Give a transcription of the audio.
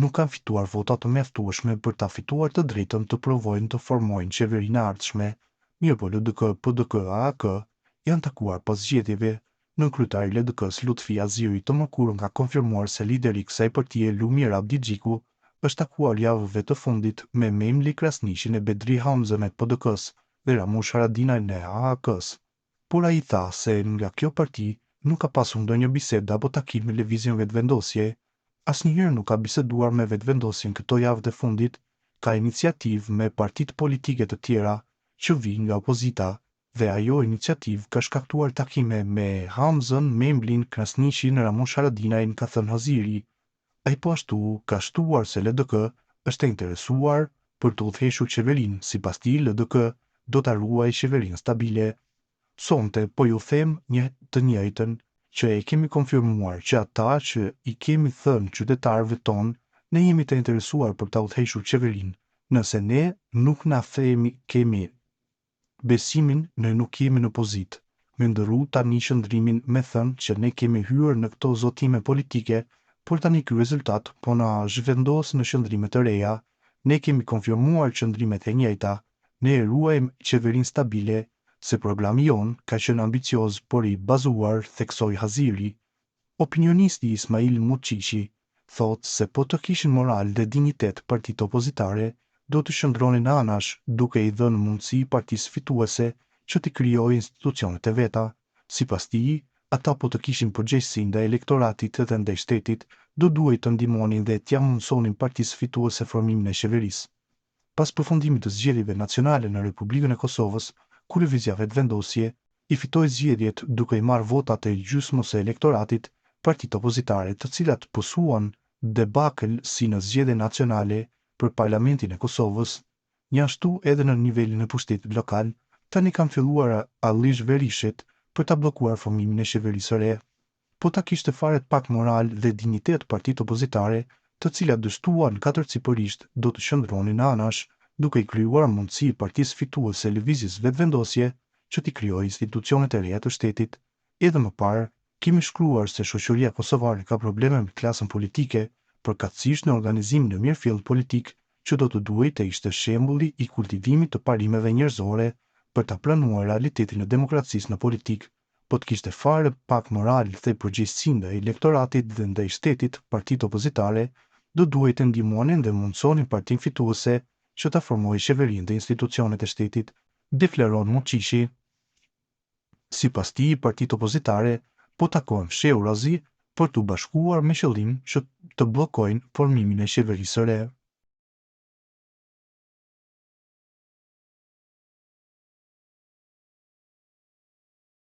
nuk kanë fituar vota të mjaftueshme për ta fituar të drejtën të provojnë të formojnë qeverinë e ardhshme. Mirë po LDK, PDK, AAK janë takuar pas zgjedhjeve. Nën kryetari i LDK-s Lutfi Aziri të mërkurën ka konfirmuar se lideri i kësaj partie Lumir Abdi Xhiku është takuar javëve të fundit me Memli Krasnishin e Bedri Hamzën e PDK-s dhe Ramush Haradinajn e AAK-s. Por ai tha se nga kjo parti nuk ka pasur ndonjë bisedë apo takim me lëvizjen vetëvendosje. Asnjëherë nuk ka biseduar me vetëvendosjen këto javë të fundit, ka iniciativë me partitë politike të tjera që vijnë nga opozita, dhe ajo iniciativë ka shkaktuar takime me Hamzën, Memlin, Krasnishin, Ramush Haradinajn, ka thënë Aziri. Ai po ashtu ka shtuar se LDK është e interesuar për të udhëhequr qeverinë, sipas tij LDK do ta ruajë qeverinë stabile. Sonte po ju them të njëjtën, që e kemi konfirmuar që ata që i kemi thënë qytetarëve tonë, ne jemi të interesuar për ta udhëhequr qeverinë. Nëse ne nuk na themi kemi besimin, ne nuk jemi në pozitë. Me ndërru tani qëndrimin me thënë që ne kemi hyrë në këto zotime politike, por tani ky rezultat po na zhvendos në qëndrime të reja. Ne kemi konfirmuar qëndrimet e njëjta. Ne ruajmë qeverinë stabile, se programi jon ka qenë ambicioz por i bazuar, theksoi Haziri. Opinionisti Ismail Muqiqi thotë se po të kishin moral dhe dinjitet partitë opozitare, do të qëndronin anash duke i dhënë mundësi partisë fituese që të krijojë institucionet e veta. Sipas tij, ata po të kishin përgjegjësi ndaj elektoratit dhe ndaj shtetit, do duhej të ndihmonin dhe t'ia mundsonin partisë fituese formimin e qeverisë. Pas përfundimit të zgjedhjeve nacionale në Republikën e Kosovës, ku lëvizja vetëvendosje i fitoi zgjedhjet duke i marrë votat e gjysmës së elektoratit, partitë opozitare të cilat posuan debakël si në zgjedhje nacionale për Parlamentin e Kosovës, njashtu edhe në nivelin e pushtetit lokal, tani kanë filluar Allish Verishit për ta bllokuar formimin e qeverisë së re. Po ta kishte fare pak moral dhe dinjitet partitë opozitare, të cilat dështuan katërcipërisht, do të qëndronin anash, duke i krijuar mundësi partisë fituese lëvizjes vetëvendosje që t'i krijojë institucionet e reja të shtetit. Edhe më parë, kemi shkruar se shoqëria kosovare ka probleme me klasën politike, përkatësisht në organizimin e mirëfillt politik, që do të duhej të ishte shembulli i kultivimit të parimeve njerëzore për ta planuar realitetin e demokracisë në politikë. Po të kishte fare pak moral dhe përgjegjësi ndaj elektoratit dhe ndaj shtetit, partitë opozitare do duhej të ndihmonin dhe mundsonin partinë fituese që ta formojë qeverinë dhe institucionet e shtetit, deklaron Muqiqi. Sipas tij, partitë opozitare po takohen fshehurazi për t'u bashkuar me qëllim që të bllokojnë formimin e qeverisë së re.